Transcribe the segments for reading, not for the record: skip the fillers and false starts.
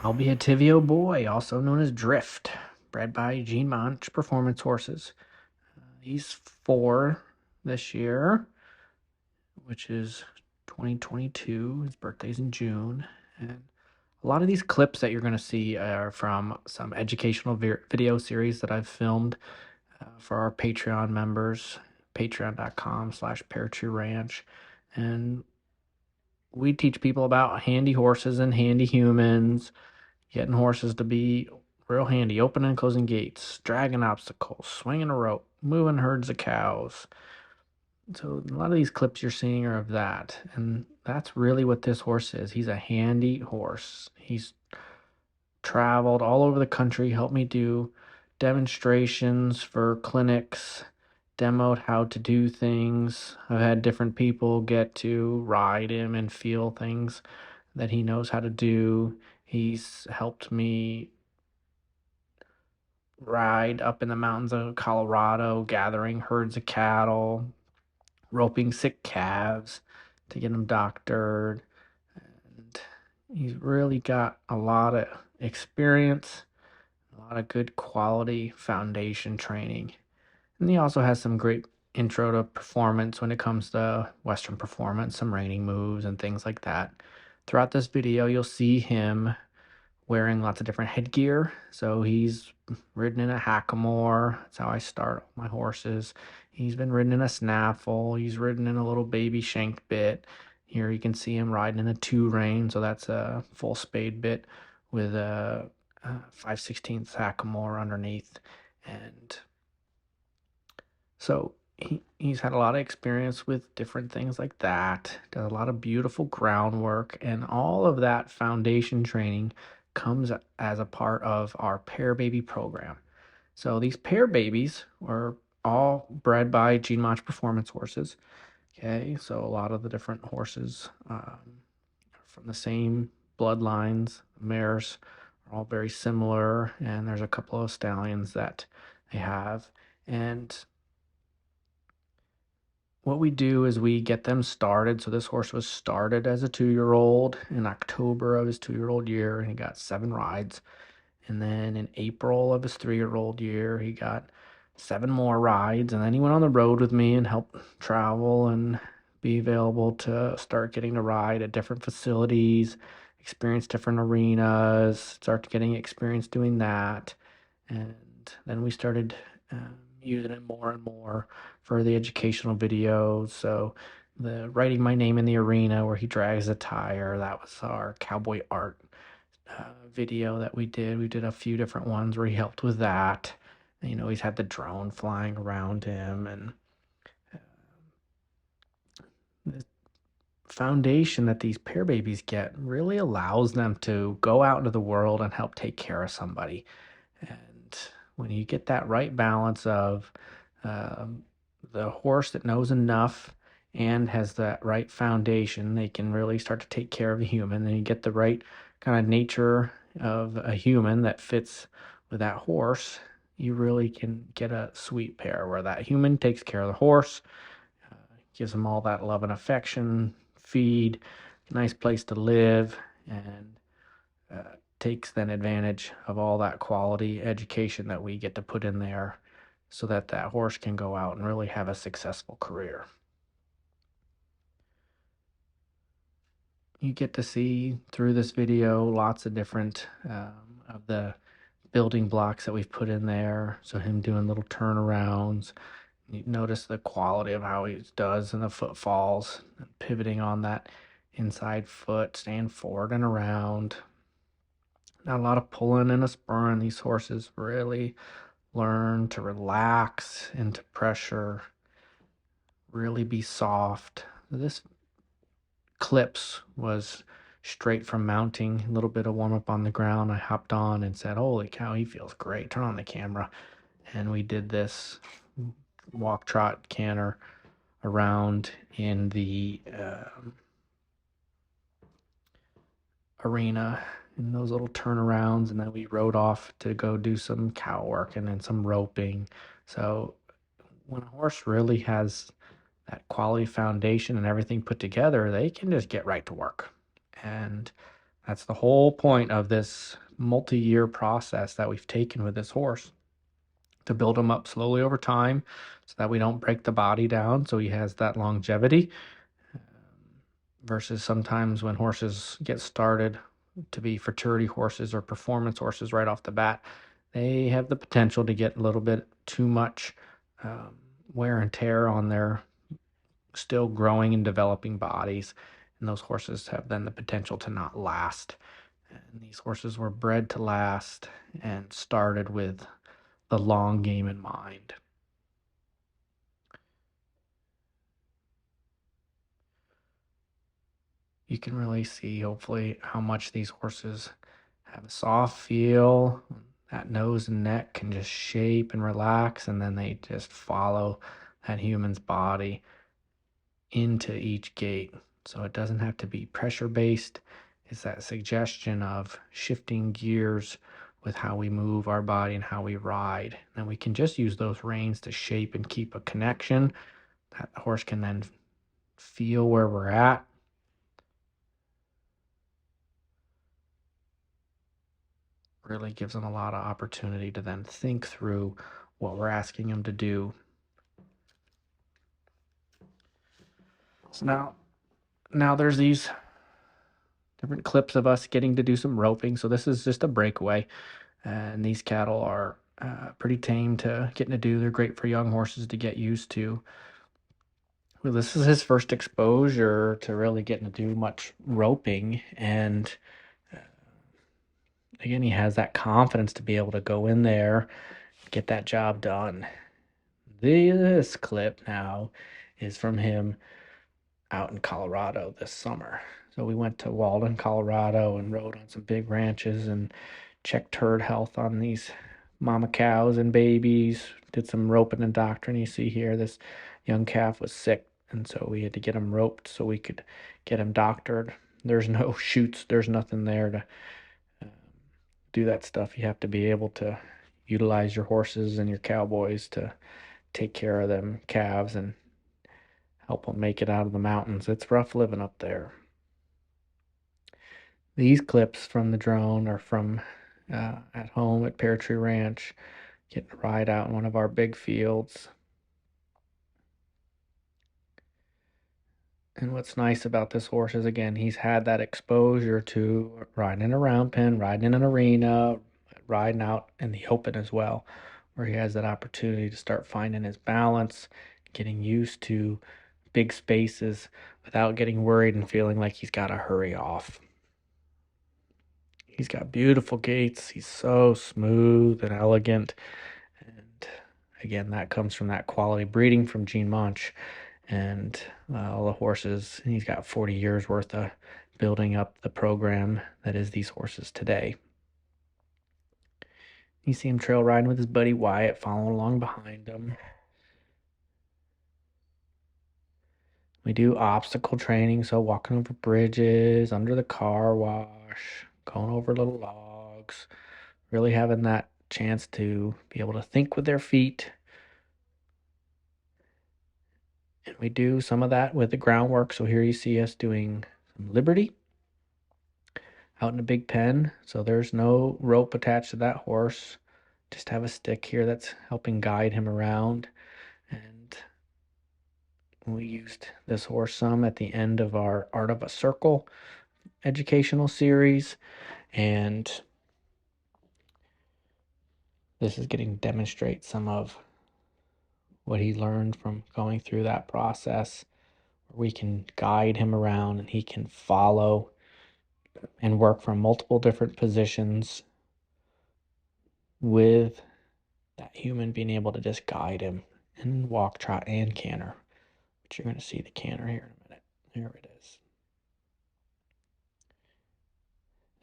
I'll Be A Tivio Boy, also known as Drift, bred by Gene Munch Performance Horses. He's 4 this year, which is 2022. His birthday's in June. And a lot of these clips that you're going to see are from some educational video series that I've filmed for our Patreon members, patreon.com/PearTreeRanch. And we teach people about handy horses and handy humans, getting horses to be real handy, opening and closing gates, dragging obstacles, swinging a rope, moving herds of cows. So a lot of these clips you're seeing are of that. And that's really what this horse is. He's a handy horse. He's traveled all over the country, helped me do demonstrations for clinics, demoed how to do things. I've had different people get to ride him and feel things that he knows how to do. He's helped me ride up in the mountains of Colorado, gathering herds of cattle, roping sick calves to get them doctored. And he's really got a lot of experience, a lot of good quality foundation training. And he also has some great intro to performance when it comes to Western performance, some reining moves and things like that. Throughout this video, you'll see him wearing lots of different headgear. So he's ridden in a hackamore. That's how I start my horses. He's been ridden in a snaffle. He's ridden in a little baby shank bit. Here you can see him riding in a 2-rein. So that's a full spade bit with a 5/16 hackamore underneath. And so he's had a lot of experience with different things like that. Does a lot of beautiful groundwork, and all of that foundation training comes as a part of our Pear Baby program. So these Pear Babies are all bred by Gene Munch Performance Horses. Okay, so a lot of the different horses from the same bloodlines, mares are all very similar, and there's a couple of stallions that they have. And what we do is we get them started. So this horse was started as a 2-year-old in October of his 2-year-old year, and he got 7 rides. And then in April of his 3-year-old year, he got 7 more rides. And then he went on the road with me and helped travel and be available to start getting to ride at different facilities, experience different arenas, start getting experience doing that. And then we started using it more and more for the educational videos. So the writing my name in the arena where he drags a tire, that was our cowboy art video that we did. We did a few different ones where he helped with that. You know, he's had the drone flying around him, and the foundation that these Pear Babies get really allows them to go out into the world and help take care of somebody. And when you get that right balance of the horse that knows enough and has that right foundation, they can really start to take care of a human. And you get the right kind of nature of a human that fits with that horse, you really can get a sweet pair where that human takes care of the horse, gives them all that love and affection, feed, nice place to live, and takes then advantage of all that quality education that we get to put in there so that that horse can go out and really have a successful career. You get to see through this video lots of different of the building blocks that we've put in there. So him doing little turnarounds. You notice the quality of how he does in the footfalls, pivoting on that inside foot, staying forward and around. Not a lot of pulling and a spurring. These horses really learn to relax into pressure, really be soft. This clips was straight from mounting, a little bit of warm up on the ground. I hopped on and said, "Holy cow, he feels great." Turn on the camera. And we did this walk, trot, canter around in the arena in those little turnarounds, and then we rode off to go do some cow work and then some roping. So when a horse really has that quality foundation and everything put together, they can just get right to work. And that's the whole point of this multi-year process that we've taken with this horse, to build him up slowly over time so that we don't break the body down, so he has that longevity. Versus sometimes when horses get started to be fertility horses or performance horses right off the bat, they have the potential to get a little bit too much wear and tear on their still growing and developing bodies, and those horses have then the potential to not last. And these horses were bred to last and started with the long game in mind. You can really see, hopefully, how much these horses have a soft feel. That nose and neck can just shape and relax, and then they just follow that human's body into each gait. So it doesn't have to be pressure based. It's that suggestion of shifting gears with how we move our body and how we ride. And we can just use those reins to shape and keep a connection. That horse can then feel where we're at. Really gives them a lot of opportunity to then think through what we're asking them to do. So now there's these different clips of us getting to do some roping. So this is just a breakaway, and these cattle are pretty tame to getting to do. They're great for young horses to get used to. Well, this is his first exposure to really getting to do much roping, and again, he has that confidence to be able to go in there, get that job done. This clip now is from him out in Colorado this summer. So we went to Walden, Colorado, and rode on some big ranches and checked herd health on these mama cows and babies. Did some roping and doctoring. You see here, this young calf was sick, and so we had to get him roped so we could get him doctored. There's no chutes. There's nothing there to do that stuff. You have to be able to utilize your horses and your cowboys to take care of them calves and help them make it out of the mountains. It's rough living up there. These clips from the drone are from at home at Pear Tree Ranch, getting to ride out in one of our big fields. And what's nice about this horse is, again, he's had that exposure to riding in a round pen, riding in an arena, riding out in the open as well, where he has that opportunity to start finding his balance, getting used to big spaces without getting worried and feeling like he's got to hurry off. He's got beautiful gaits. He's so smooth and elegant. And again, that comes from that quality breeding from Gene Munch and all the horses. He's got 40 years worth of building up the program that is these horses today. You see him trail riding with his buddy Wyatt, following along behind him. We do obstacle training, so walking over bridges, under the car wash, going over little logs, really having that chance to be able to think with their feet. And we do some of that with the groundwork. So here you see us doing some liberty out in a big pen. So there's no rope attached to that horse. Just have a stick here that's helping guide him around. And we used this horse some at the end of our Art of a Circle educational series. And this is getting to demonstrate some of what he learned from going through that process. We can guide him around and he can follow and work from multiple different positions with that human being able to just guide him and walk, trot, and canter. But you're going to see the canter here in a minute. Here it is.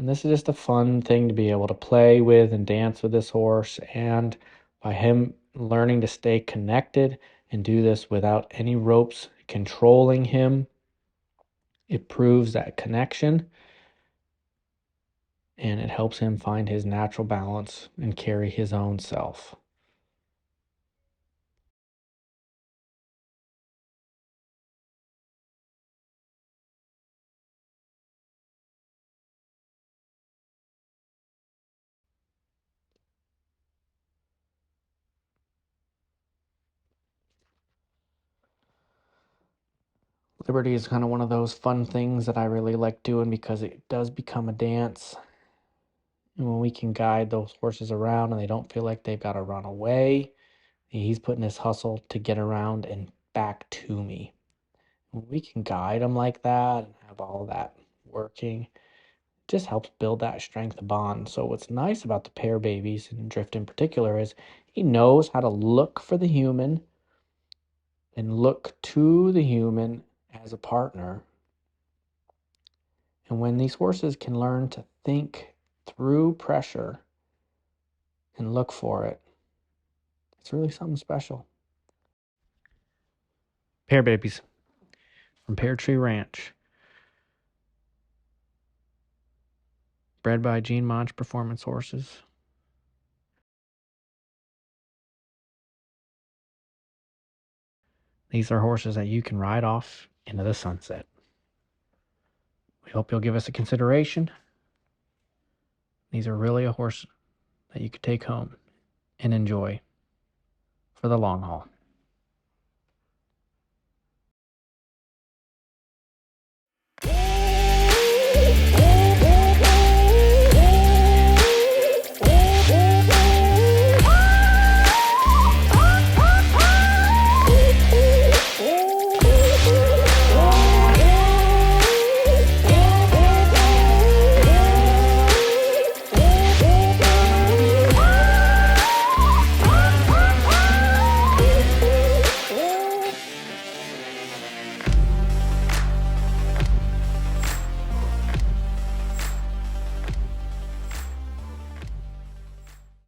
And this is just a fun thing to be able to play with and dance with this horse. And by him learning to stay connected and do this without any ropes controlling him, it proves that connection and it helps him find his natural balance and carry his own self. Liberty is kind of one of those fun things that I really like doing because it does become a dance. And when we can guide those horses around and they don't feel like they've got to run away, he's putting his hustle to get around and back to me. When we can guide them like that and have all that working, it just helps build that strength of bond. So what's nice about the pair babies and Drift in particular is he knows how to look for the human and look to the human as a partner. And when these horses can learn to think through pressure and look for it, it's really something special. Pear babies from Pear Tree Ranch, bred by Gene Monch Performance Horses. These are horses that you can ride off into the sunset. We hope you'll give us a consideration. These are really a horse that you could take home and enjoy for the long haul.